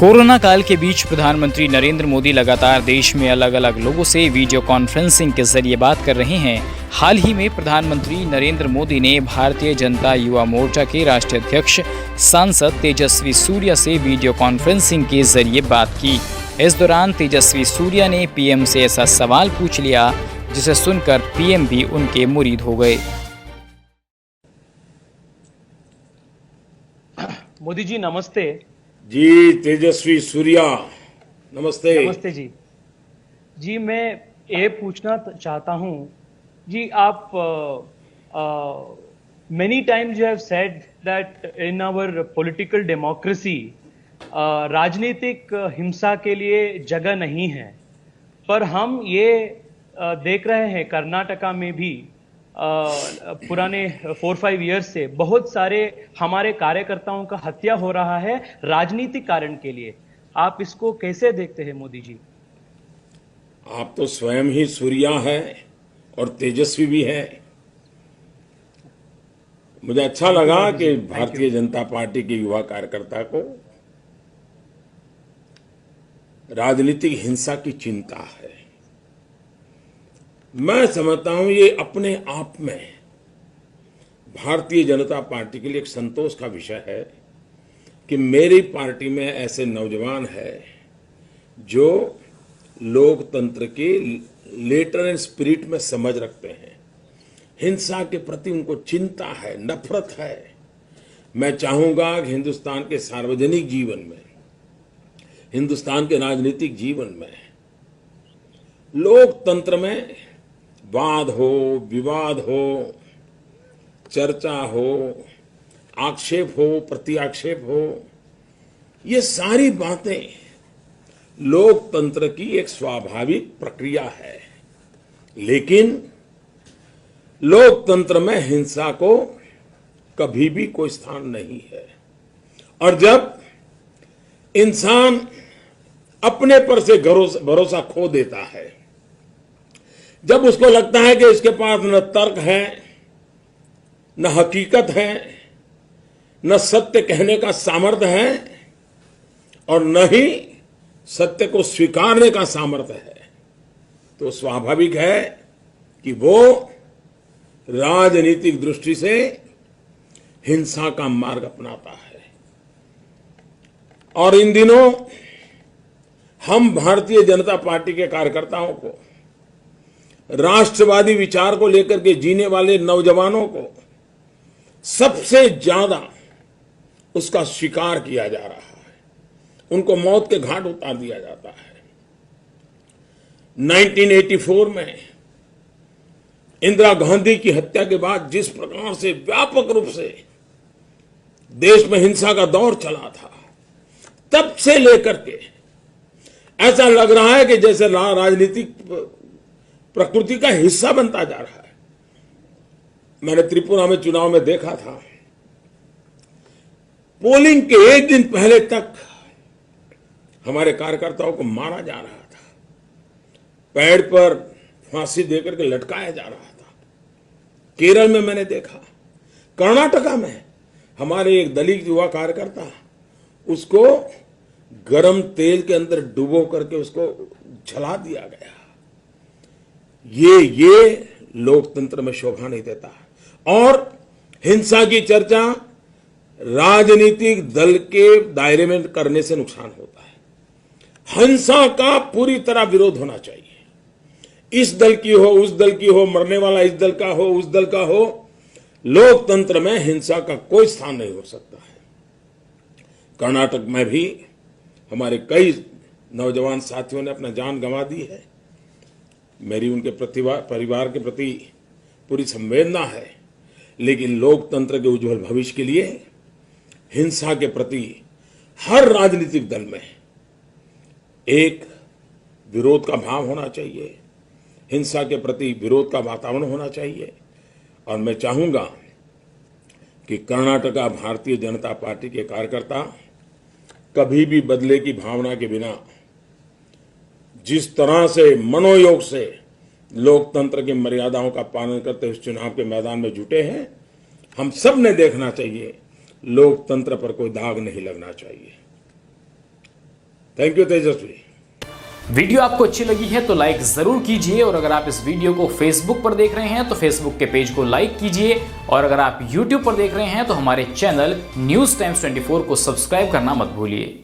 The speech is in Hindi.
कोरोना काल के बीच प्रधानमंत्री नरेंद्र मोदी लगातार देश में अलग अलग लोगों से वीडियो कॉन्फ्रेंसिंग के जरिए बात कर रहे हैं। हाल ही में प्रधानमंत्री नरेंद्र मोदी ने भारतीय जनता युवा मोर्चा के राष्ट्रीय अध्यक्ष सांसद तेजस्वी सूर्या से वीडियो कॉन्फ्रेंसिंग के जरिए बात की। इस दौरान तेजस्वी सूर्या ने पीएम से ऐसा सवाल पूछ लिया जिसे सुनकर पीएम भी उनके मुरीद हो गए। मोदी जी नमस्ते। जी तेजस्वी सूर्या नमस्ते। नमस्ते जी। जी मैं ये पूछना चाहता हूँ जी, आप many times you have said that in our political democracy राजनीतिक हिंसा के लिए जगह नहीं है, पर हम ये देख रहे हैं कर्नाटका में भी पुराने 4-5 ईयर्स से बहुत सारे हमारे कार्यकर्ताओं का हत्या हो रहा है राजनीतिक कारण के लिए। आप इसको कैसे देखते हैं मोदी जी? आप तो स्वयं ही सूर्या है और तेजस्वी भी है। मुझे अच्छा लगा कि भारतीय जनता पार्टी के युवा कार्यकर्ता को राजनीतिक हिंसा की चिंता है। मैं समझता हूं ये अपने आप में भारतीय जनता पार्टी के लिए एक संतोष का विषय है कि मेरी पार्टी में ऐसे नौजवान हैं जो लोकतंत्र के लेटर एंड स्पिरिट में समझ रखते हैं। हिंसा के प्रति उनको चिंता है, नफरत है। मैं चाहूंगा कि हिंदुस्तान के सार्वजनिक जीवन में, हिंदुस्तान के राजनीतिक जीवन में, लोकतंत्र में वाद हो, विवाद हो, चर्चा हो, आक्षेप हो, प्रत्याक्षेप हो, ये सारी बातें लोकतंत्र की एक स्वाभाविक प्रक्रिया है। लेकिन लोकतंत्र में हिंसा को कभी भी कोई स्थान नहीं है। और जब इंसान अपने पर से भरोसा खो देता है, जब उसको लगता है कि इसके पास न तर्क है, न हकीकत है, न सत्य कहने का सामर्थ्य है और न ही सत्य को स्वीकारने का सामर्थ्य है, तो स्वाभाविक है कि वो राजनीतिक दृष्टि से हिंसा का मार्ग अपनाता है। और इन दिनों हम भारतीय जनता पार्टी के कार्यकर्ताओं को, राष्ट्रवादी विचार को लेकर के जीने वाले नौजवानों को सबसे ज्यादा उसका शिकार किया जा रहा है। उनको मौत के घाट उतार दिया जाता है। 1984 में इंदिरा गांधी की हत्या के बाद जिस प्रकार से व्यापक रूप से देश में हिंसा का दौर चला था, तब से लेकर के ऐसा लग रहा है कि जैसे राजनीतिक प्रकृति का हिस्सा बनता जा रहा है। मैंने त्रिपुरा में चुनाव में देखा था, पोलिंग के एक दिन पहले तक हमारे कार्यकर्ताओं को मारा जा रहा था, पेड़ पर फांसी देकर के लटकाया जा रहा था। केरल में मैंने देखा, कर्नाटका में हमारे एक दलित युवा कार्यकर्ता, उसको गरम तेल के अंदर डुबो करके उसको जला दिया गया। ये लोकतंत्र में शोभा नहीं देता है। और हिंसा की चर्चा राजनीतिक दल के दायरे में करने से नुकसान होता है। हिंसा का पूरी तरह विरोध होना चाहिए। इस दल की हो, उस दल की हो, मरने वाला इस दल का हो, उस दल का हो, लोकतंत्र में हिंसा का कोई स्थान नहीं हो सकता है। कर्नाटक में भी हमारे कई नौजवान साथियों ने अपना जान गंवा दी है। मेरी उनके परिवार के प्रति पूरी संवेदना है, लेकिन लोकतंत्र के उज्जवल भविष्य के लिए हिंसा के प्रति हर राजनीतिक दल में एक विरोध का भाव होना चाहिए, हिंसा के प्रति विरोध का वातावरण होना चाहिए। और मैं चाहूंगा कि कर्नाटका भारतीय जनता पार्टी के कार्यकर्ता कभी भी बदले की भावना के बिना जिस तरह से मनोयोग से लोकतंत्र की मर्यादाओं का पालन करते हुए चुनाव के मैदान में जुटे हैं, हम सब ने देखना चाहिए लोकतंत्र पर कोई दाग नहीं लगना चाहिए। Thank you Tejashwi. वीडियो आपको अच्छी लगी है तो लाइक जरूर कीजिए, और अगर आप इस वीडियो को फेसबुक पर देख रहे हैं तो फेसबुक के पेज को लाइक कीजिए, और अगर आप यूट्यूब पर देख रहे हैं तो हमारे चैनल न्यूज़ टाइम्स 24 को सब्सक्राइब करना मत भूलिए।